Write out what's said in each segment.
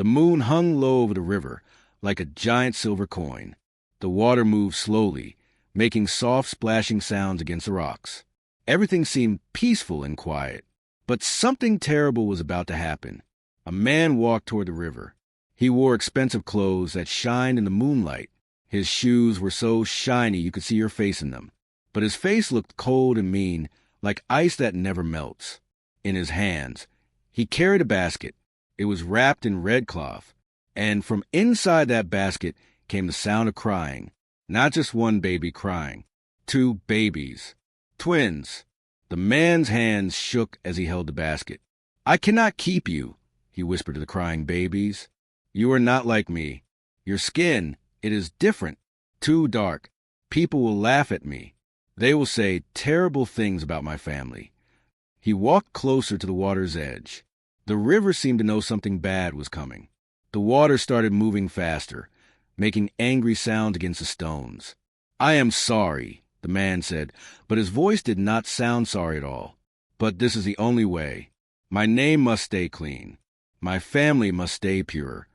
The moon hung low over the river, like a giant silver coin. The water moved slowly, making soft splashing sounds against the rocks. Everything seemed peaceful and quiet. But something terrible was about to happen. A man walked toward the river. He wore expensive clothes that shined in the moonlight. His shoes were so shiny you could see your face in them. But his face looked cold and mean, like ice that never melts. In his hands, he carried a basket. It was wrapped in red cloth, and from inside that basket came the sound of crying. Not just one baby crying. 2 babies. Twins. The man's hands shook as he held the basket. "I cannot keep you," he whispered to the crying babies. "You are not like me. Your skin, it is different. Too dark. People will laugh at me. They will say terrible things about my family." He walked closer to the water's edge. The river seemed to know something bad was coming. The water started moving faster, making angry sounds against the stones. "I am sorry," the man said, but his voice did not sound sorry at all. "But this is the only way. My name must stay clean. My family must stay pure."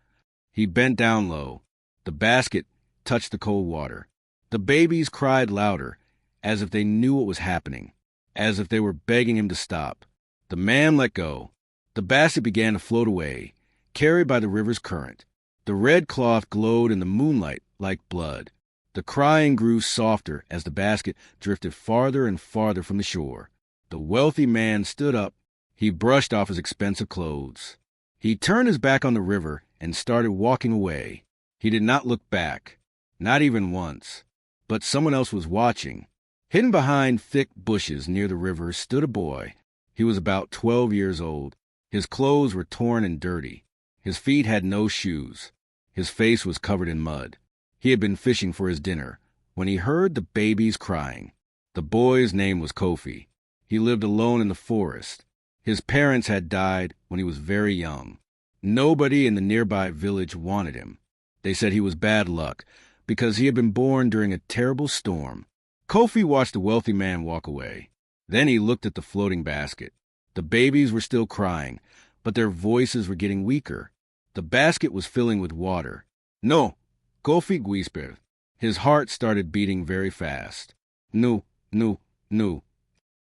He bent down low. The basket touched the cold water. The babies cried louder, as if they knew what was happening, as if they were begging him to stop. The man let go. The basket began to float away, carried by the river's current. The red cloth glowed in the moonlight like blood. The crying grew softer as the basket drifted farther and farther from the shore. The wealthy man stood up. He brushed off his expensive clothes. He turned his back on the river and started walking away. He did not look back, not even once. But someone else was watching. Hidden behind thick bushes near the river stood a boy. He was about 12 years old. His clothes were torn and dirty. His feet had no shoes. His face was covered in mud. He had been fishing for his dinner when he heard the babies crying. The boy's name was Kofi. He lived alone in the forest. His parents had died when he was very young. Nobody in the nearby village wanted him. They said he was bad luck because he had been born during a terrible storm. Kofi watched the wealthy man walk away. Then he looked at the floating basket. The babies were still crying, but their voices were getting weaker. The basket was filling with water. "No, Kofi whispered." His heart started beating very fast. "No, no, no."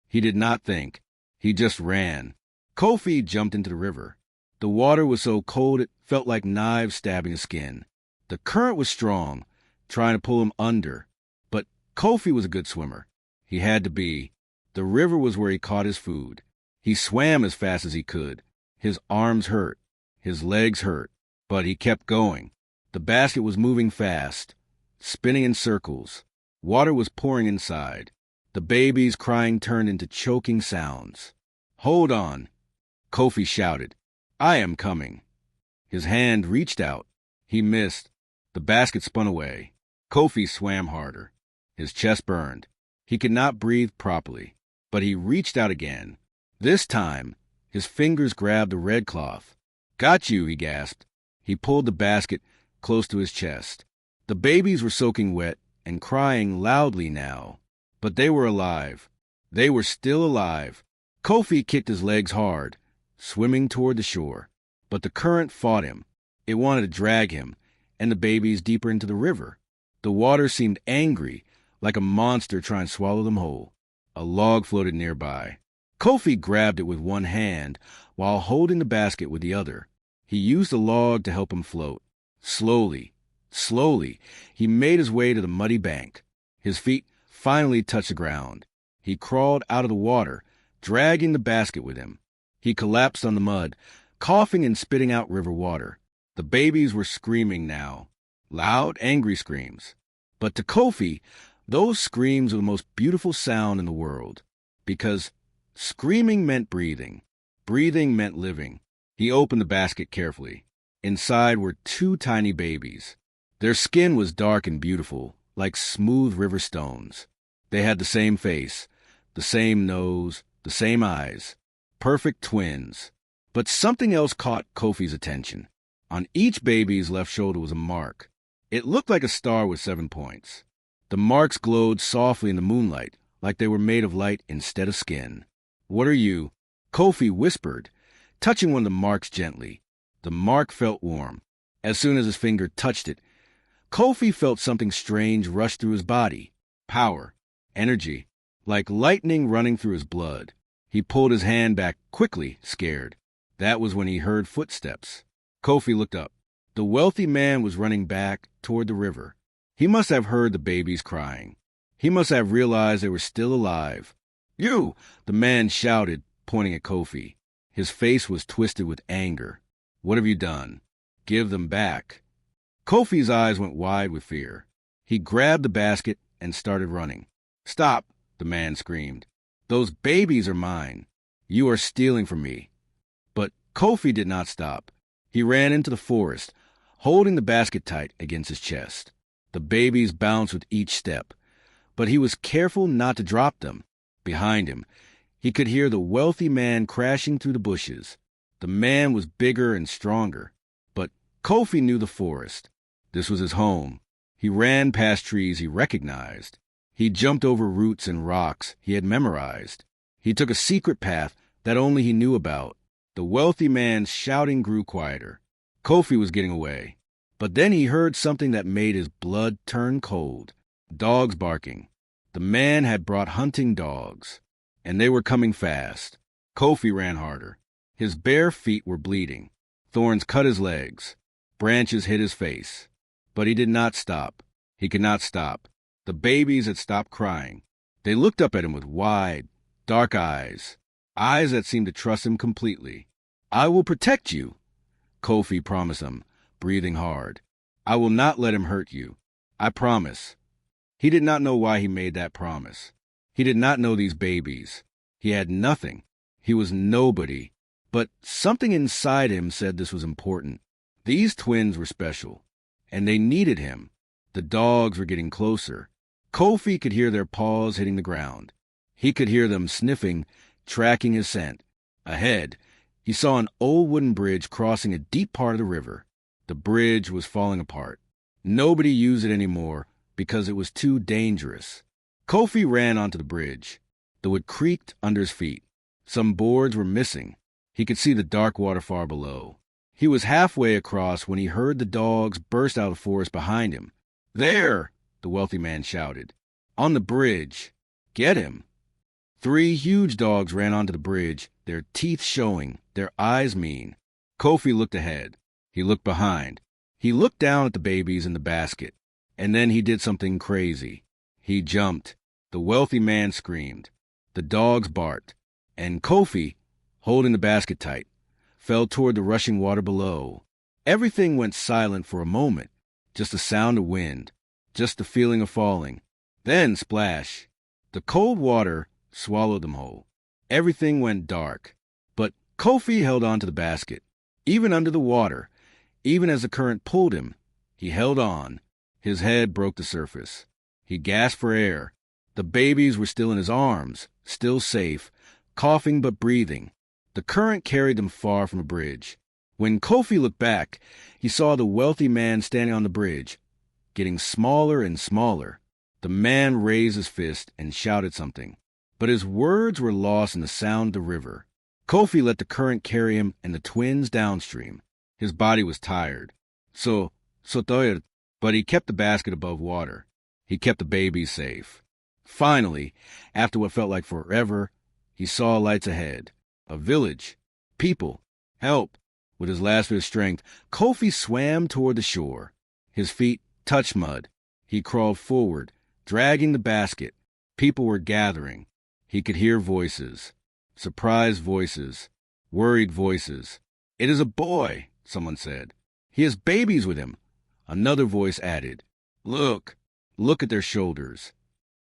He did not think. He just ran. Kofi jumped into the river. The water was so cold it felt like knives stabbing his skin. The current was strong, trying to pull him under. But Kofi was a good swimmer. He had to be. The river was where he caught his food. He swam as fast as he could. His arms hurt. His legs hurt. But he kept going. The basket was moving fast, spinning in circles. Water was pouring inside. The babies crying turned into choking sounds. "Hold on," Kofi shouted. "I am coming." His hand reached out. He missed. The basket spun away. Kofi swam harder. His chest burned. He could not breathe properly, but he reached out again. This time, his fingers grabbed the red cloth. "Got you," he gasped. He pulled the basket close to his chest. The babies were soaking wet and crying loudly now. But they were alive. They were still alive. Kofi kicked his legs hard, swimming toward the shore. But the current fought him. It wanted to drag him and the babies deeper into the river. The water seemed angry, like a monster trying to swallow them whole. A log floated nearby. Kofi grabbed it with one hand while holding the basket with the other. He used the log to help him float. Slowly, slowly, he made his way to the muddy bank. His feet finally touched the ground. He crawled out of the water, dragging the basket with him. He collapsed on the mud, coughing and spitting out river water. The babies were screaming now, loud, angry screams. But to Kofi, those screams were the most beautiful sound in the world, because screaming meant breathing. Breathing meant living. He opened the basket carefully. Inside were 2 tiny babies. Their skin was dark and beautiful, like smooth river stones. They had the same face, the same nose, the same eyes. Perfect twins. But something else caught Kofi's attention. On each baby's left shoulder was a mark. It looked like a star with 7 points. The marks glowed softly in the moonlight, like they were made of light instead of skin. "What are you?" Kofi whispered, touching one of the marks gently. The mark felt warm. As soon as his finger touched it, Kofi felt something strange rush through his body. Power. Energy. Like lightning running through his blood. He pulled his hand back quickly, scared. That was when he heard footsteps. Kofi looked up. The wealthy man was running back toward the river. He must have heard the babies crying. He must have realized they were still alive. "You!" the man shouted, pointing at Kofi. His face was twisted with anger. "What have you done?" "Give them back." Kofi's eyes went wide with fear. He grabbed the basket and started running. "Stop!" the man screamed. "Those babies are mine. You are stealing from me." But Kofi did not stop. He ran into the forest, holding the basket tight against his chest. The babies bounced with each step, but he was careful not to drop them. Behind him, he could hear the wealthy man crashing through the bushes. The man was bigger and stronger, but Kofi knew the forest. This was his home. He ran past trees he recognized. He jumped over roots and rocks he had memorized. He took a secret path that only he knew about. The wealthy man's shouting grew quieter. Kofi was getting away. But then he heard something that made his blood turn cold. Dogs barking. The man had brought hunting dogs, and they were coming fast. Kofi ran harder. His bare feet were bleeding. Thorns cut his legs. Branches hit his face. But he did not stop. He could not stop. The babies had stopped crying. They looked up at him with wide, dark eyes that seemed to trust him completely. "I will protect you," Kofi promised them, breathing hard. "I will not let him hurt you. I promise." He did not know why he made that promise. He did not know these babies. He had nothing. He was nobody. But something inside him said this was important. These twins were special, and they needed him. The dogs were getting closer. Kofi could hear their paws hitting the ground. He could hear them sniffing, tracking his scent. Ahead, he saw an old wooden bridge crossing a deep part of the river. The bridge was falling apart. Nobody used it anymore because it was too dangerous. Kofi ran onto the bridge. The wood creaked under his feet. Some boards were missing. He could see the dark water far below. He was halfway across when he heard the dogs burst out of the forest behind him. "There!" the wealthy man shouted. "On the bridge. Get him." 3 huge dogs ran onto the bridge, their teeth showing, their eyes mean. Kofi looked ahead. He looked behind. He looked down at the babies in the basket. And then he did something crazy. He jumped. The wealthy man screamed. The dogs barked. And Kofi, holding the basket tight, fell toward the rushing water below. Everything went silent for a moment. Just the sound of wind. Just the feeling of falling. Then splash. The cold water swallowed them whole. Everything went dark. But Kofi held on to the basket. Even under the water, even as the current pulled him, he held on. His head broke the surface. He gasped for air. The babies were still in his arms, still safe, coughing but breathing. The current carried them far from the bridge. When Kofi looked back, he saw the wealthy man standing on the bridge, getting smaller and smaller. The man raised his fist and shouted something, but his words were lost in the sound of the river. Kofi let the current carry him and the twins downstream. His body was tired. So tired, but he kept the basket above water. He kept the babies safe. Finally, after what felt like forever, he saw lights ahead. A village. People. Help. With his last bit of strength, Kofi swam toward the shore. His feet touched mud. He crawled forward, dragging the basket. People were gathering. He could hear voices. Surprised voices. Worried voices. "It is a boy," someone said. "He has babies with him." Another voice added, Look at their shoulders."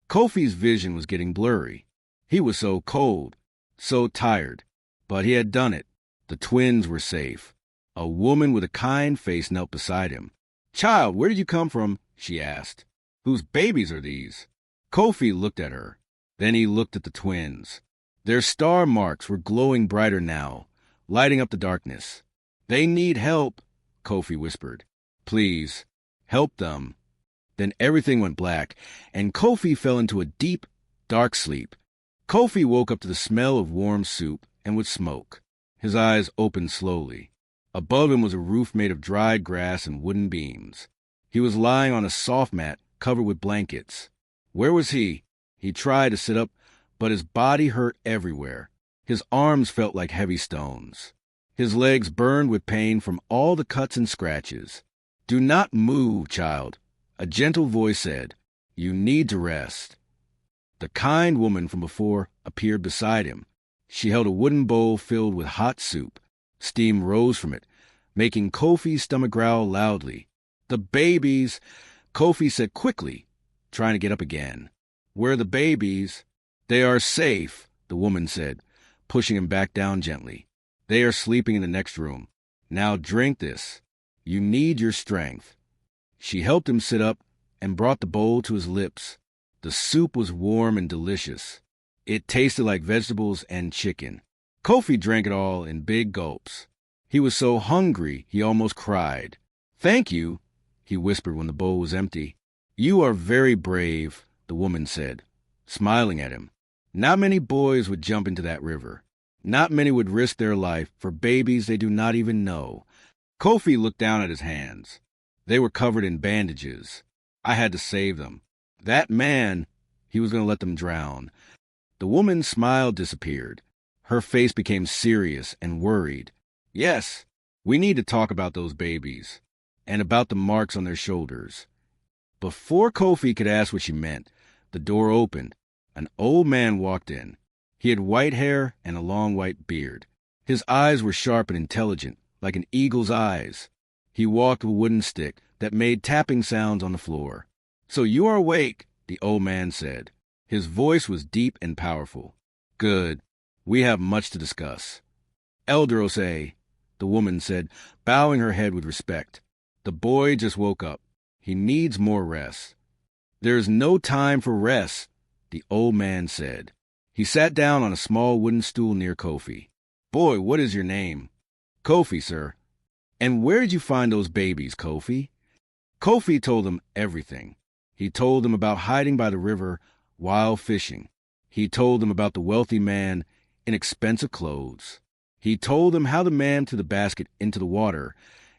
Kofi's vision was getting blurry. He was so cold, so tired. But he had done it. The twins were safe. A woman with a kind face knelt beside him. "Child, where did you come from?" she asked. "Whose babies are these?" Kofi looked at her. Then he looked at the twins. Their star marks were glowing brighter now, lighting up the darkness. "They need help," Kofi whispered. "Please, help them." Then everything went black, and Kofi fell into a deep, dark sleep. Kofi woke up to the smell of warm soup and with smoke. His eyes opened slowly. Above him was a roof made of dried grass and wooden beams. He was lying on a soft mat covered with blankets. Where was he? He tried to sit up, but his body hurt everywhere. His arms felt like heavy stones. His legs burned with pain from all the cuts and scratches. "Do not move, child," a gentle voice said. "You need to rest." The kind woman from before appeared beside him. She held a wooden bowl filled with hot soup. Steam rose from it, making Kofi's stomach growl loudly. "The babies," Kofi said quickly, trying to get up again. "Where are the babies?" "They are safe," the woman said, pushing him back down gently. "They are sleeping in the next room. Now drink this. You need your strength." She helped him sit up and brought the bowl to his lips. The soup was warm and delicious. It tasted like vegetables and chicken. Kofi drank it all in big gulps. He was so hungry he almost cried. "Thank you," he whispered when the bowl was empty. "You are very brave," the woman said, smiling at him. "Not many boys would jump into that river. Not many would risk their life for babies they do not even know." Kofi looked down at his hands. They were covered in bandages. I had to save them. That man, he was going to let them drown. The woman's smile disappeared. Her face became serious and worried. "Yes, we need to talk about those babies, and about the marks on their shoulders." Before Kofi could ask what she meant, the door opened. An old man walked in. He had white hair and a long white beard. His eyes were sharp and intelligent, like an eagle's eyes. He walked with a wooden stick that made tapping sounds on the floor. "So you are awake," the old man said. His voice was deep and powerful. "Good. We have much to discuss." "Elder Osei," the woman said, bowing her head with respect. "The boy just woke up. He needs more rest." "There is no time for rest," the old man said. He sat down on a small wooden stool near Kofi. "Boy, what is your name?" "Kofi, sir." "And where did you find those babies, Kofi?" Kofi told them everything. He told them about hiding by the river while fishing. He told them about the wealthy man in expensive clothes. He told them how the man threw the basket into the water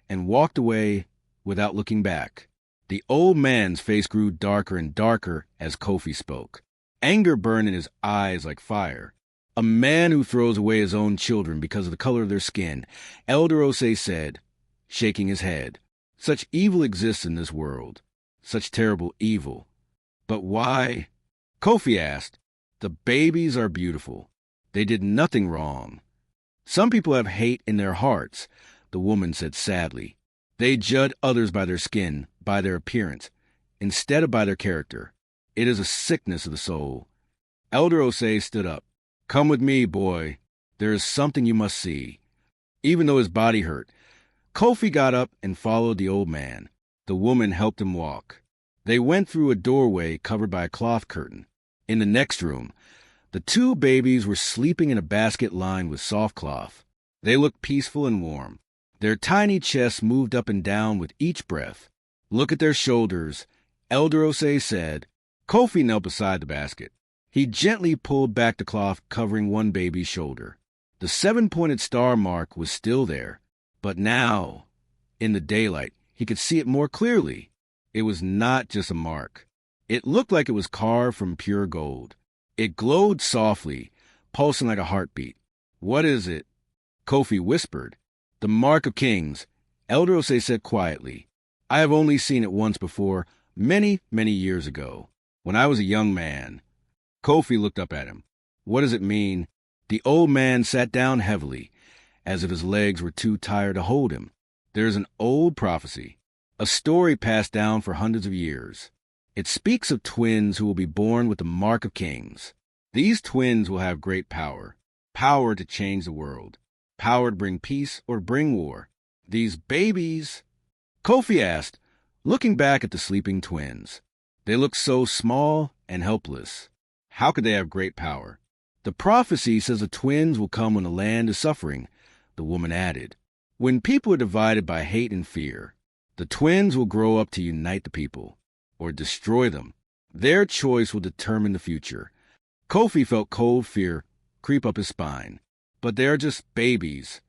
and walked away without looking back. The old man's face grew darker and darker as Kofi spoke. Anger burned in his eyes like fire. "A man who throws away his own children because of the color of their skin," Elder Osei said, shaking his head. "Such evil exists in this world. Such terrible evil. But why?" Kofi asked. "The babies are beautiful. They did nothing wrong." "Some people have hate in their hearts," the woman said sadly. "They judge others by their skin, by their appearance, instead of by their character. It is a sickness of the soul." Elder Osei stood up. "Come with me, boy. There is something you must see." Even though his body hurt, Kofi got up and followed the old man. The woman helped him walk. They went through a doorway covered by a cloth curtain. In the next room, the two babies were sleeping in a basket lined with soft cloth. They looked peaceful and warm. Their tiny chests moved up and down with each breath. "Look at their shoulders," Elder Osei said. Kofi knelt beside the basket. He gently pulled back the cloth covering one baby's shoulder. The 7-pointed star mark was still there, but now, in the daylight, he could see it more clearly. It was not just a mark. It looked like it was carved from pure gold. It glowed softly, pulsing like a heartbeat. "What is it?" Kofi whispered. "The Mark of Kings," Elder Osei said quietly. "I have only seen it once before, many, many years ago, when I was a young man." Kofi looked up at him. "What does it mean?" The old man sat down heavily, as if his legs were too tired to hold him. "There is an old prophecy, a story passed down for hundreds of years. It speaks of twins who will be born with the Mark of Kings. These twins will have great power, power to change the world, power to bring peace or bring war. These babies," Kofi asked, looking back at the sleeping twins. "They look so small and helpless. How could they have great power?" "The prophecy says the twins will come when the land is suffering," the woman added. "When people are divided by hate and fear, the twins will grow up to unite the people, or destroy them. Their choice will determine the future." Kofi felt cold fear creep up his spine. "But they are just babies."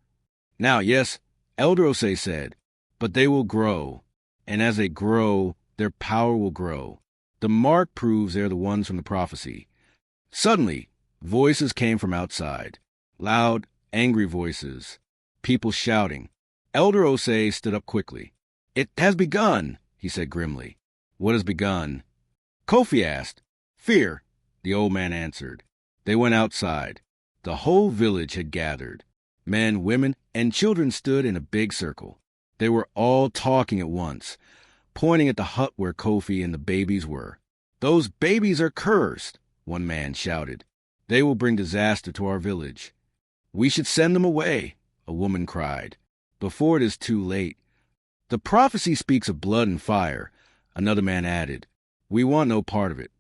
"Now, yes, Elder Osei said, "But they will grow, and as they grow, their power will grow. The mark proves they're the ones from the prophecy." Suddenly, voices came from outside. Loud, angry voices. People shouting. Elder Osei stood up quickly. "It has begun," he said grimly. "What has begun?" Kofi asked. "Fear," the old man answered. They went outside. The whole village had gathered. Men, women, and children stood in a big circle. They were all talking at once, pointing at the hut where Kofi and the babies were. "Those babies are cursed," one man shouted. "They will bring disaster to our village." "We should send them away," a woman cried, "before it is too late." "The prophecy speaks of blood and fire," another man added. "We want no part of it."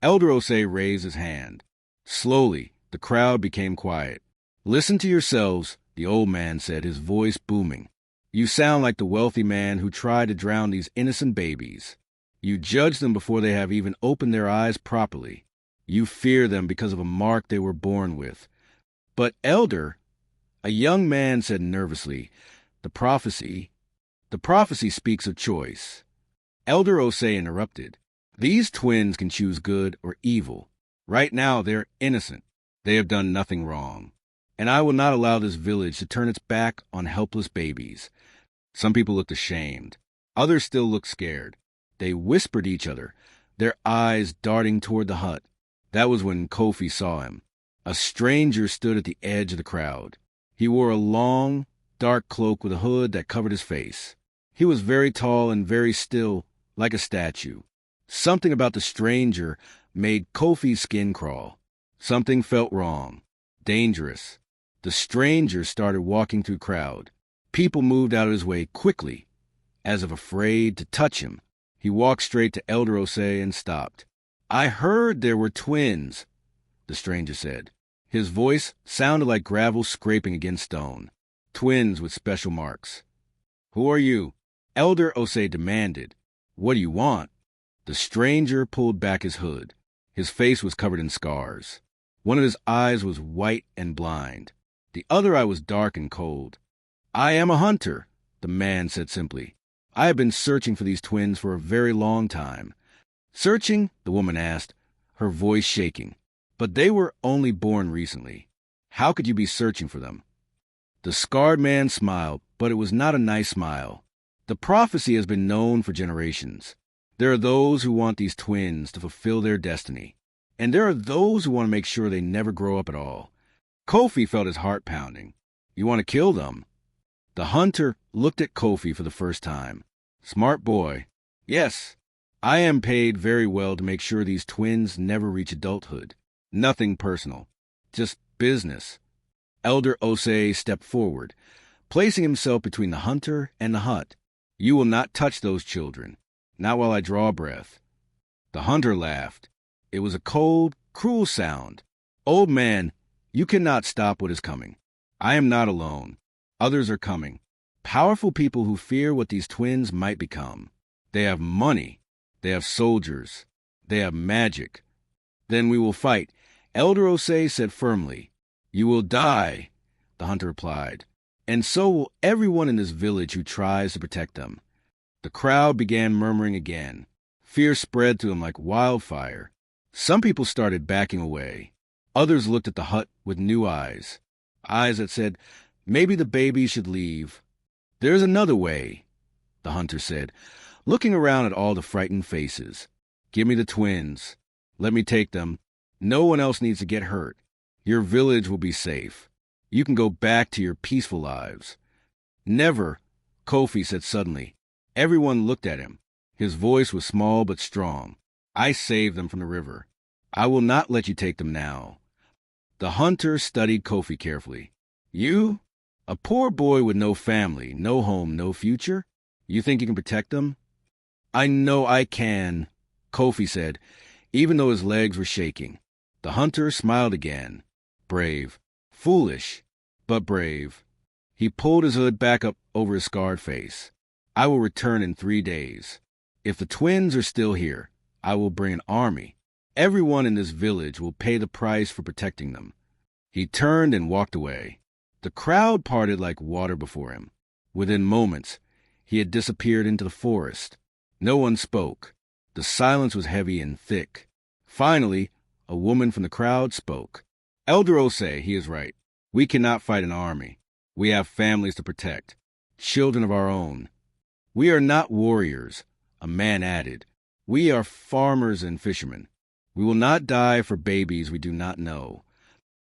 Elder Osei raised his hand. Slowly, the crowd became quiet. "Listen to yourselves," the old man said, his voice booming. "You sound like the wealthy man who tried to drown these innocent babies. You judge them before they have even opened their eyes properly. You fear them because of a mark they were born with. But Elder," a young man said nervously, the prophecy speaks of choice." Elder Osei interrupted. "These twins can choose good or evil. Right now they're innocent. They have done nothing wrong. And I will not allow this village to turn its back on helpless babies." Some people looked ashamed. Others still looked scared. They whispered each other, their eyes darting toward the hut. That was when Kofi saw him. A stranger stood at the edge of the crowd. He wore a long, dark cloak with a hood that covered his face. He was very tall and very still, like a statue. Something about the stranger made Kofi's skin crawl. Something felt wrong, dangerous. The stranger started walking through the crowd. People moved out of his way quickly, as if afraid to touch him. He walked straight to Elder Osei and stopped. "I heard there were twins," the stranger said. His voice sounded like gravel scraping against stone. "Twins with special marks." "Who are you?" Elder Osei demanded. "What do you want?" The stranger pulled back his hood. His face was covered in scars. One of his eyes was white and blind. The other eye was dark and cold. "I am a hunter," the man said simply. "I have been searching for these twins for a very long time." "Searching?" the woman asked, her voice shaking. "But they were only born recently. How could you be searching for them?" The scarred man smiled, but it was not a nice smile. "The prophecy has been known for generations. There are those who want these twins to fulfill their destiny. And there are those who want to make sure they never grow up at all." Kofi felt his heart pounding. "You want to kill them?" The hunter looked at Kofi for the first time. "Smart boy." "Yes. I am paid very well to make sure these twins never reach adulthood. Nothing personal. Just business." Elder Osei stepped forward, placing himself between the hunter and the hut. "You will not touch those children. Not while I draw breath." The hunter laughed. It was a cold, cruel sound. "Old man, you cannot stop what is coming. I am not alone. Others are coming. Powerful people who fear what these twins might become. They have money. They have soldiers. They have magic. Then we will fight." Elder Osei said firmly. "You will die," the hunter replied. "And so will everyone in this village who tries to protect them." The crowd began murmuring again. Fear spread through them like wildfire. Some people started backing away. Others looked at the hut with new eyes. Eyes that said, "Maybe the babies should leave." "There's another way," the hunter said, looking around at all the frightened faces. "Give me the twins. Let me take them. No one else needs to get hurt. Your village will be safe. You can go back to your peaceful lives." "Never," Kofi said suddenly. Everyone looked at him. His voice was small but strong. "I saved them from the river. I will not let you take them now." The hunter studied Kofi carefully. "You? A poor boy with no family, no home, no future? You think you can protect them?" "I know I can," Kofi said, even though his legs were shaking. The hunter smiled again. Brave. Foolish, but brave. He pulled his hood back up over his scarred face. "I will return in 3 days. If the twins are still here, I will bring an army. Everyone in this village will pay the price for protecting them." He turned and walked away. The crowd parted like water before him. Within moments, he had disappeared into the forest. No one spoke. The silence was heavy and thick. Finally, a woman from the crowd spoke. Elder Osei, he is right. We cannot fight an army. We have families to protect, children of our own. We are not warriors, a man added. We are farmers and fishermen. We will not die for babies we do not know.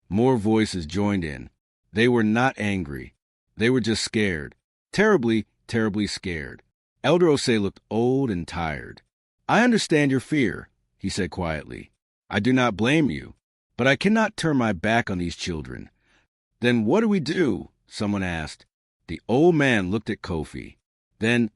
More voices joined in. They were not angry. They were just scared. Terribly, terribly scared. Elder Osei looked old and tired. I understand your fear, he said quietly. I do not blame you, but I cannot turn my back on these children. Then what do we do? Someone asked. The old man looked at Kofi. Then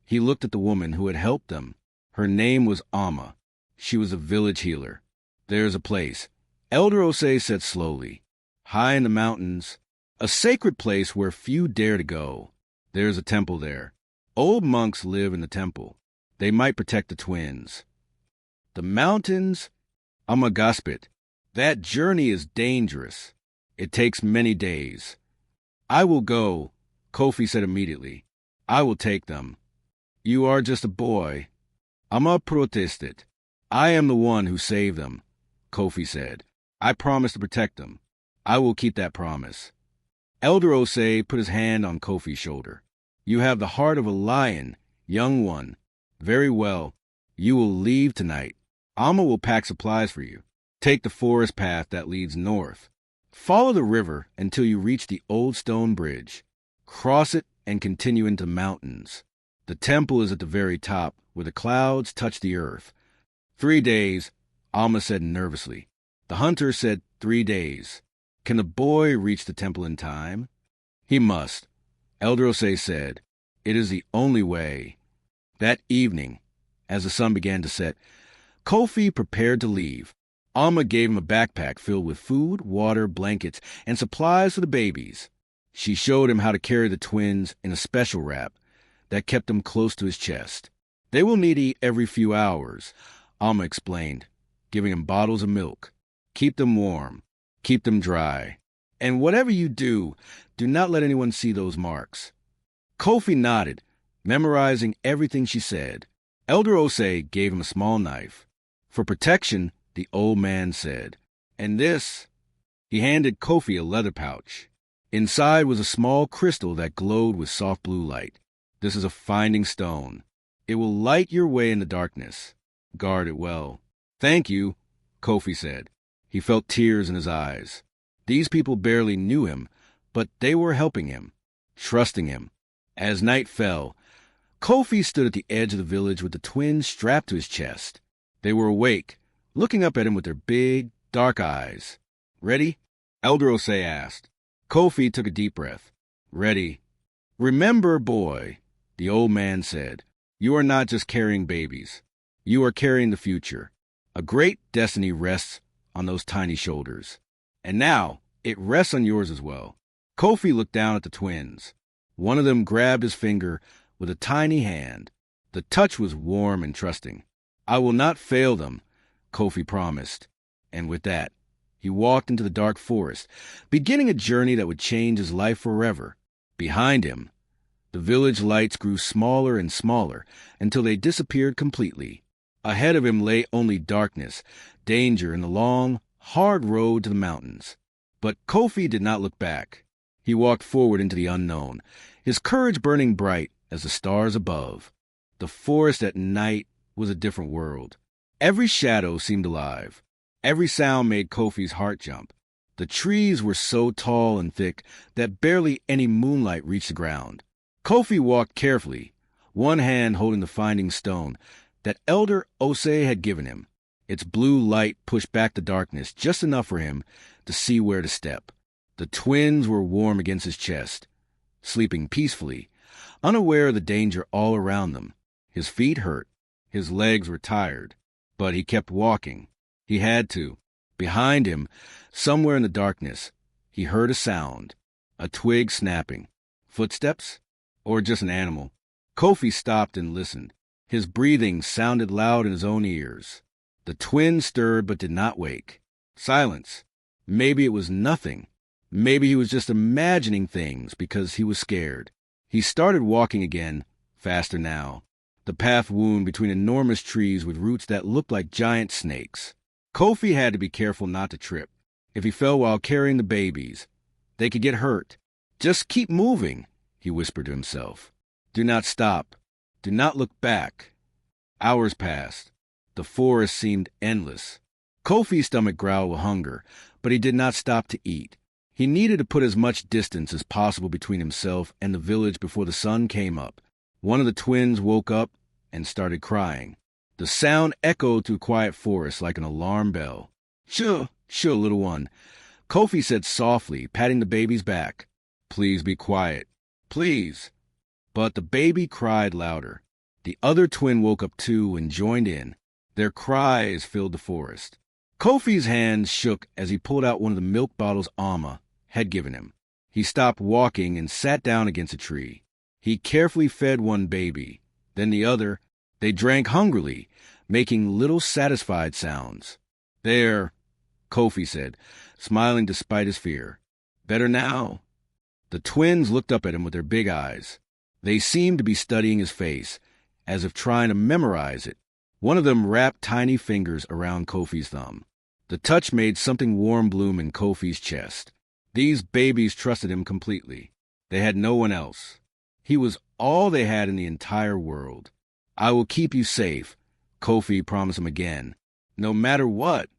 he looked at the woman who had helped them. Her name was Amma. She was a village healer. There's a place, Elder Osei said slowly, high in the mountains, a sacred place where few dare to go. There's a temple there. Old monks live in the temple. They might protect the twins. The mountains? Amagaspit. That journey is dangerous. It takes many days. I will go, Kofi said immediately. I will take them. You are just a boy. Amma protested. I am the one who saved them, Kofi said. I promise to protect them. I will keep that promise. Elder Osei put his hand on Kofi's shoulder. You have the heart of a lion, young one. Very well. You will leave tonight. Amma will pack supplies for you. Take the forest path that leads north. Follow the river until you reach the old stone bridge. Cross it and continue into the mountains. The temple is at the very top, where the clouds touch the earth. 3 days, Amma said nervously. The hunter said 3 days. Can the boy reach the temple in time? He must. Elder Osei said. It is the only way. That evening, as the sun began to set, Kofi prepared to leave. Amma gave him a backpack filled with food, water, blankets, and supplies for the babies. She showed him how to carry the twins in a special wrap that kept them close to his chest. They will need to eat every few hours, Amma explained, giving him bottles of milk. Keep them warm. Keep them dry. And whatever you do, do not let anyone see those marks. Kofi nodded, memorizing everything she said. Elder Osei gave him a small knife. For protection, the old man said. And this? He handed Kofi a leather pouch. Inside was a small crystal that glowed with soft blue light. This is a finding stone. It will light your way in the darkness. Guard it well. Thank you, Kofi said. He felt tears in his eyes. These people barely knew him, but they were helping him, trusting him. As night fell, Kofi stood at the edge of the village with the twins strapped to his chest. They were awake, looking up at him with their big, dark eyes. Ready? Elder Osei asked. Kofi took a deep breath. Ready. Remember, boy, the old man said, you are not just carrying babies. You are carrying the future. A great destiny rests on those tiny shoulders. And now, it rests on yours as well. Kofi looked down at the twins. One of them grabbed his finger with a tiny hand. The touch was warm and trusting. I will not fail them, Kofi promised. And with that, he walked into the dark forest, beginning a journey that would change his life forever. Behind him, the village lights grew smaller and smaller until they disappeared completely. Ahead of him lay only darkness, danger, and the long, hard road to the mountains. But Kofi did not look back. He walked forward into the unknown, his courage burning bright as the stars above. The forest at night was a different world. Every shadow seemed alive. Every sound made Kofi's heart jump. The trees were so tall and thick that barely any moonlight reached the ground. Kofi walked carefully, one hand holding the finding stone that Elder Osei had given him. Its blue light pushed back the darkness just enough for him to see where to step. The twins were warm against his chest, sleeping peacefully, unaware of the danger all around them. His feet hurt. His legs were tired. But he kept walking. He had to. Behind him, somewhere in the darkness, he heard a sound. A twig snapping. Footsteps? Or just an animal? Kofi stopped and listened. His breathing sounded loud in his own ears. The twins stirred but did not wake. Silence. Maybe it was nothing. Maybe he was just imagining things because he was scared. He started walking again, faster now. The path wound between enormous trees with roots that looked like giant snakes. Kofi had to be careful not to trip. If he fell while carrying the babies, they could get hurt. Just keep moving, he whispered to himself. Do not stop. Do not look back. Hours passed. The forest seemed endless. Kofi's stomach growled with hunger, but he did not stop to eat. He needed to put as much distance as possible between himself and the village before the sun came up. One of the twins woke up and started crying. The sound echoed through quiet forest like an alarm bell. Sure, little one, Kofi said softly, patting the baby's back. Please be quiet. Please. But the baby cried louder. The other twin woke up too and joined in. Their cries filled the forest. Kofi's hands shook as he pulled out one of the milk bottles Amma had given him. He stopped walking and sat down against a tree. He carefully fed one baby, then the other. They drank hungrily, making little satisfied sounds. There, Kofi said, smiling despite his fear. Better now. The twins looked up at him with their big eyes. They seemed to be studying his face, as if trying to memorize it. One of them wrapped tiny fingers around Kofi's thumb. The touch made something warm bloom in Kofi's chest. These babies trusted him completely. They had no one else. He was all they had in the entire world. I will keep you safe, Kofi promised him again. No matter what.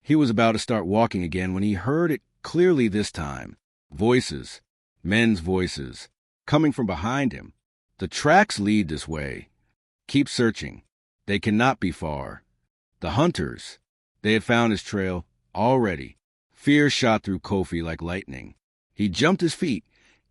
He was about to start walking again when he heard it clearly this time. Voices, men's voices, coming from behind him. The tracks lead this way. Keep searching. They cannot be far. The hunters. They had found his trail already. Fear shot through Kofi like lightning. He jumped his feet,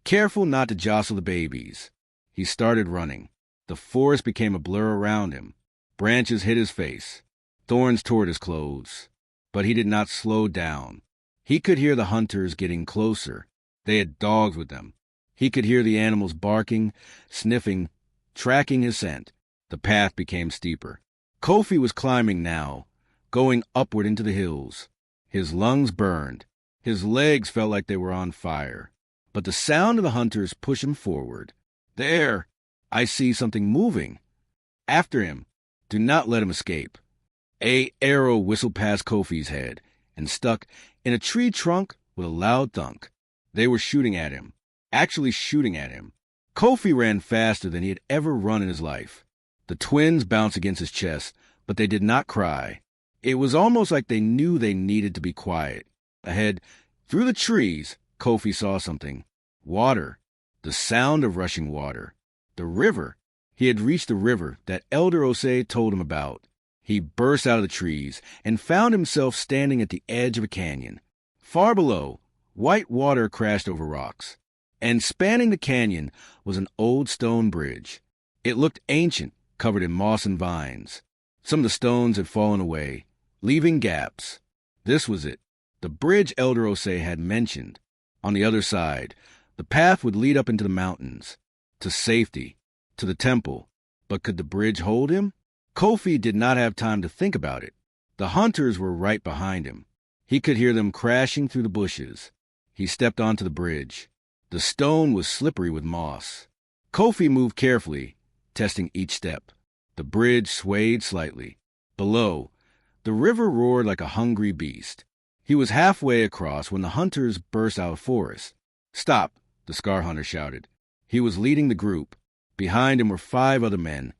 careful not to jostle the babies. He started running. The forest became a blur around him. Branches hit his face. Thorns tore his clothes. But he did not slow down. He could hear the hunters getting closer. They had dogs with them. He could hear the animals barking, sniffing, tracking his scent. The path became steeper. Kofi was climbing now, going upward into the hills. His lungs burned. His legs felt like they were on fire. But the sound of the hunters pushed him forward. There! I see something moving. After him. Do not let him escape. An arrow whistled past Kofi's head and stuck in a tree trunk with a loud thunk. They were shooting at him. Actually shooting at him. Kofi ran faster than he had ever run in his life. The twins bounced against his chest, but they did not cry. It was almost like they knew they needed to be quiet. Ahead, through the trees, Kofi saw something. Water. The sound of rushing water. The river. He had reached the river that Elder Osei told him about. He burst out of the trees and found himself standing at the edge of a canyon. Far below, white water crashed over rocks. And spanning the canyon was an old stone bridge. It looked ancient, covered in moss and vines. Some of the stones had fallen away, leaving gaps. This was it, the bridge Elder Osei had mentioned. On the other side, the path would lead up into the mountains, to safety, to the temple. But could the bridge hold him? Kofi did not have time to think about it. The hunters were right behind him. He could hear them crashing through the bushes. He stepped onto the bridge. The stone was slippery with moss. Kofi moved carefully, testing each step. The bridge swayed slightly. Below, the river roared like a hungry beast. He was halfway across when the hunters burst out of forest. Stop, the Scar Hunter shouted. He was leading the group. Behind him were 5 other men,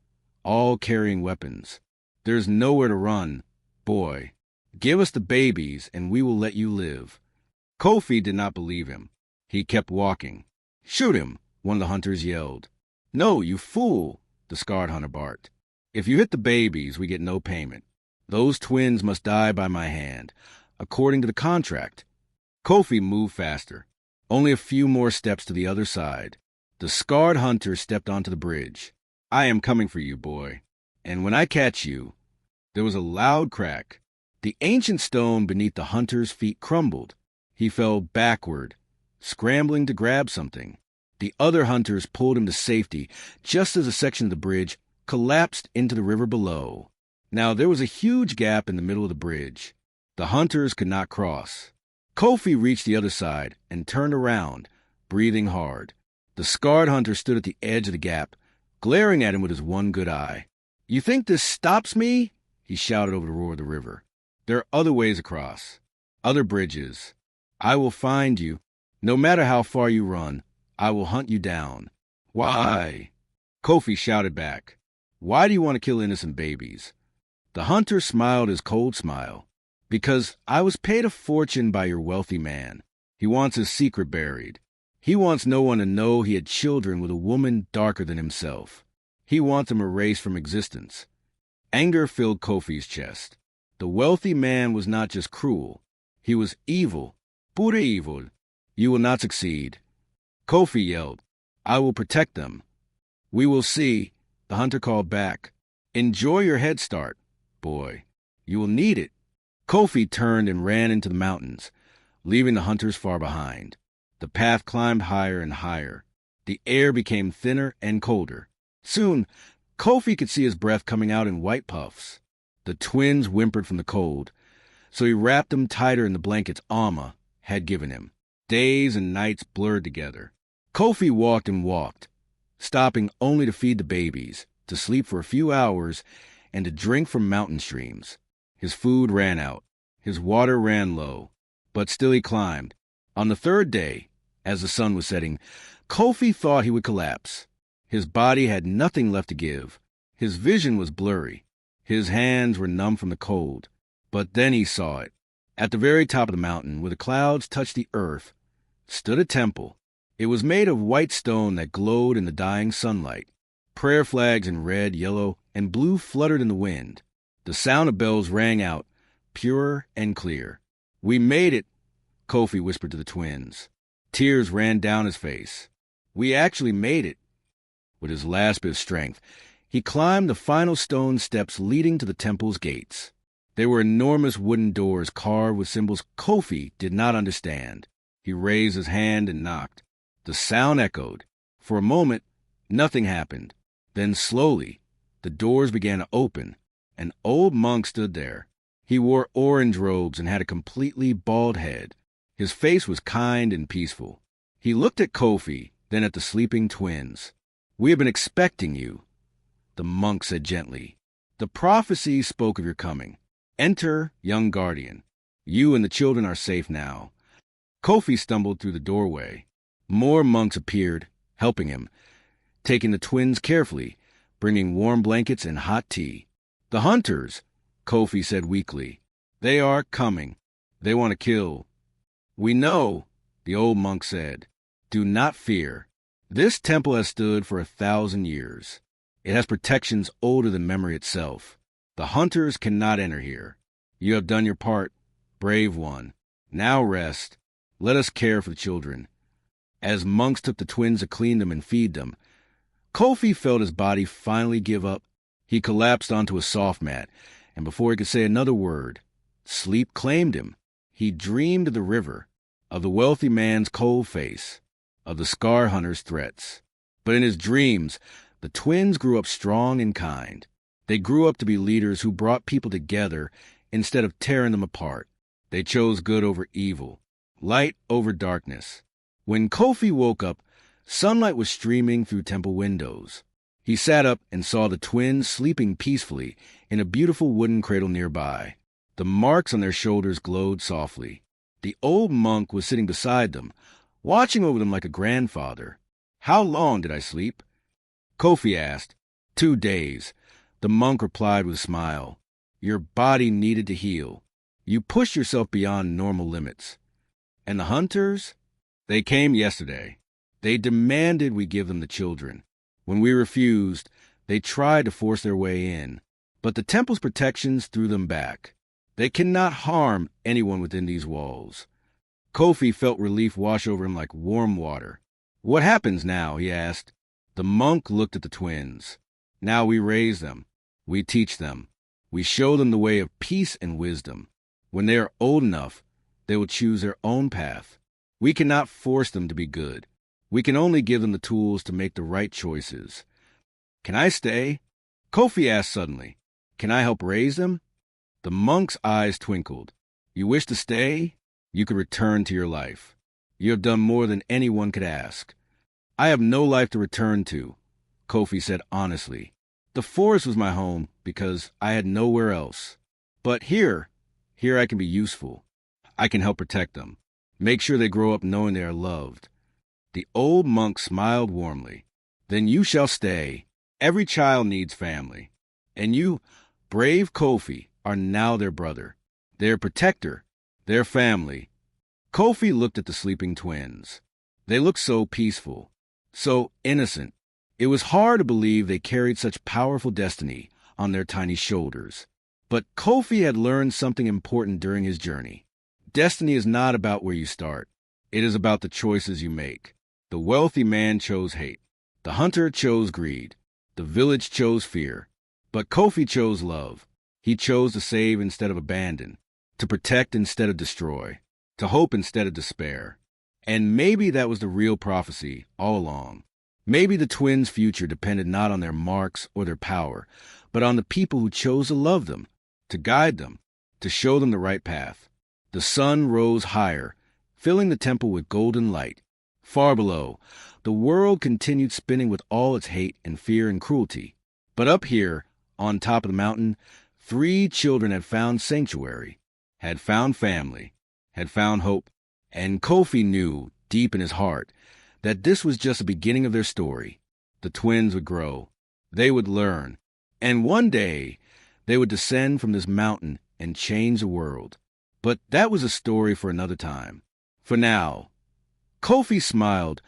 all carrying weapons. There's nowhere to run, boy. Give us the babies and we will let you live. Kofi did not believe him. He kept walking. Shoot him, one of the hunters yelled. No, you fool, the Scarred Hunter barked. If you hit the babies, we get no payment. Those twins must die by my hand, according to the contract. Kofi moved faster. Only a few more steps to the other side. The Scarred Hunter stepped onto the bridge. I am coming for you, boy. And when I catch you... There was a loud crack. The ancient stone beneath the hunter's feet crumbled. He fell backward, scrambling to grab something. The other hunters pulled him to safety just as a section of the bridge collapsed into the river below. Now there was a huge gap in the middle of the bridge. The hunters could not cross. Kofi reached the other side and turned around, breathing hard. The scarred hunter stood at the edge of the gap, glaring at him with his one good eye. "You think this stops me?" he shouted over the roar of the river. "There are other ways across, other bridges. I will find you. No matter how far you run, I will hunt you down." "Why?" Kofi shouted back. "Why do you want to kill innocent babies?" The hunter smiled his cold smile. "Because I was paid a fortune by your wealthy man. He wants his secret buried. He wants no one to know he had children with a woman darker than himself. He wants them erased from existence." Anger filled Kofi's chest. The wealthy man was not just cruel. He was evil, pure evil. "You will not succeed." Kofi yelled, "I will protect them." "We will see," the hunter called back. "Enjoy your head start, boy. You will need it." Kofi turned and ran into the mountains, leaving the hunters far behind. The path climbed higher and higher. The air became thinner and colder. Soon, Kofi could see his breath coming out in white puffs. The twins whimpered from the cold, so he wrapped them tighter in the blankets Alma had given him. Days and nights blurred together. Kofi walked and walked, stopping only to feed the babies, to sleep for a few hours, and to drink from mountain streams. His food ran out. His water ran low. But still he climbed. On the third day, as the sun was setting, Kofi thought he would collapse. His body had nothing left to give. His vision was blurry. His hands were numb from the cold. But then he saw it. At the very top of the mountain, where the clouds touched the earth, stood a temple. It was made of white stone that glowed in the dying sunlight. Prayer flags in red, yellow, and blue fluttered in the wind. The sound of bells rang out, pure and clear. "We made it," Kofi whispered to the twins. Tears ran down his face. "We actually made it." With his last bit of strength, he climbed the final stone steps leading to the temple's gates. They were enormous wooden doors carved with symbols Kofi did not understand. He raised his hand and knocked. The sound echoed. For a moment, nothing happened. Then slowly, the doors began to open. An old monk stood there. He wore orange robes and had a completely bald head. His face was kind and peaceful. He looked at Kofi, then at the sleeping twins. "We have been expecting you," the monk said gently. "The prophecy spoke of your coming. Enter, young guardian. You and the children are safe now." Kofi stumbled through the doorway. More monks appeared, helping him, taking the twins carefully, bringing warm blankets and hot tea. "The hunters," Kofi said weakly. "They are coming. They want to kill." "We know," the old monk said. "Do not fear. This temple has stood for 1,000 years. It has protections older than memory itself. The hunters cannot enter here. You have done your part, brave one. Now rest. Let us care for the children." As monks took the twins to clean them and feed them, Kofi felt his body finally give up. He collapsed onto a soft mat, and before he could say another word, sleep claimed him. He dreamed of the river, of the wealthy man's cold face, of the scar hunter's threats. But in his dreams, the twins grew up strong and kind. They grew up to be leaders who brought people together instead of tearing them apart. They chose good over evil, light over darkness. When Kofi woke up, sunlight was streaming through temple windows. He sat up and saw the twins sleeping peacefully in a beautiful wooden cradle nearby. The marks on their shoulders glowed softly. The old monk was sitting beside them, watching over them like a grandfather. "How long did I sleep?" Kofi asked. 2 days. The monk replied with a smile. "Your body needed to heal. You pushed yourself beyond normal limits." "And the hunters?" "They came yesterday. They demanded we give them the children. When we refused, they tried to force their way in. But the temple's protections threw them back. They cannot harm anyone within these walls." Kofi felt relief wash over him like warm water. "What happens now?" he asked. The monk looked at the twins. "Now we raise them. We teach them. We show them the way of peace and wisdom. When they are old enough, they will choose their own path. We cannot force them to be good. We can only give them the tools to make the right choices." "Can I stay?" Kofi asked suddenly. "Can I help raise them?" The monk's eyes twinkled. "You wish to stay? You could return to your life. You have done more than anyone could ask." I have no life to return to, Kofi said honestly. The forest was my home because I had nowhere else. But here I can be useful. I can help protect them. Make sure they grow up knowing they are loved. The old monk smiled warmly. Then you shall stay. Every child needs family. And you, brave Kofi, are now their brother, their protector, their family. Kofi looked at the sleeping twins. They looked so peaceful, so innocent. It was hard to believe they carried such powerful destiny on their tiny shoulders. But Kofi had learned something important during his journey. Destiny is not about where you start. It is about the choices you make. The wealthy man chose hate. The hunter chose greed. The village chose fear. But Kofi chose love. He chose to save instead of abandon, to protect instead of destroy, to hope instead of despair. And maybe that was the real prophecy all along. Maybe the twins' future depended not on their marks or their power, but on the people who chose to love them, to guide them, to show them the right path. The sun rose higher, filling the temple with golden light. Far below, the world continued spinning with all its hate and fear and cruelty. But up here, on top of the mountain, 3 children had found sanctuary, had found family, had found hope. And Kofi knew, deep in his heart, that this was just the beginning of their story. The twins would grow. They would learn. And one day, they would descend from this mountain and change the world. But that was a story for another time. For now, Kofi smiled,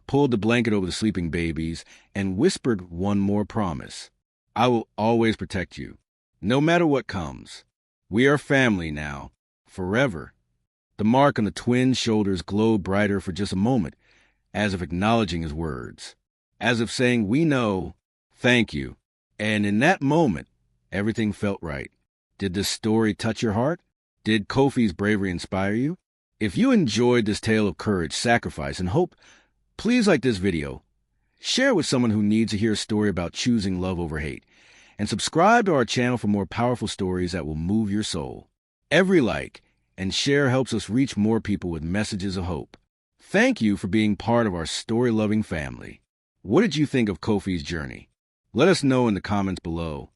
pulled the blanket over the sleeping babies, and whispered one more promise. I will always protect you, no matter what comes. We are family now, forever. The mark on the twins' shoulders glowed brighter for just a moment, as if acknowledging his words, as if saying, we know, thank you. And in that moment, everything felt right. Did this story touch your heart? Did Kofi's bravery inspire you? If you enjoyed this tale of courage, sacrifice, and hope, please like this video, share it with someone who needs to hear a story about choosing love over hate, and subscribe to our channel for more powerful stories that will move your soul. Every like and share helps us reach more people with messages of hope. Thank you for being part of our story-loving family. What did you think of Kofi's journey? Let us know in the comments below.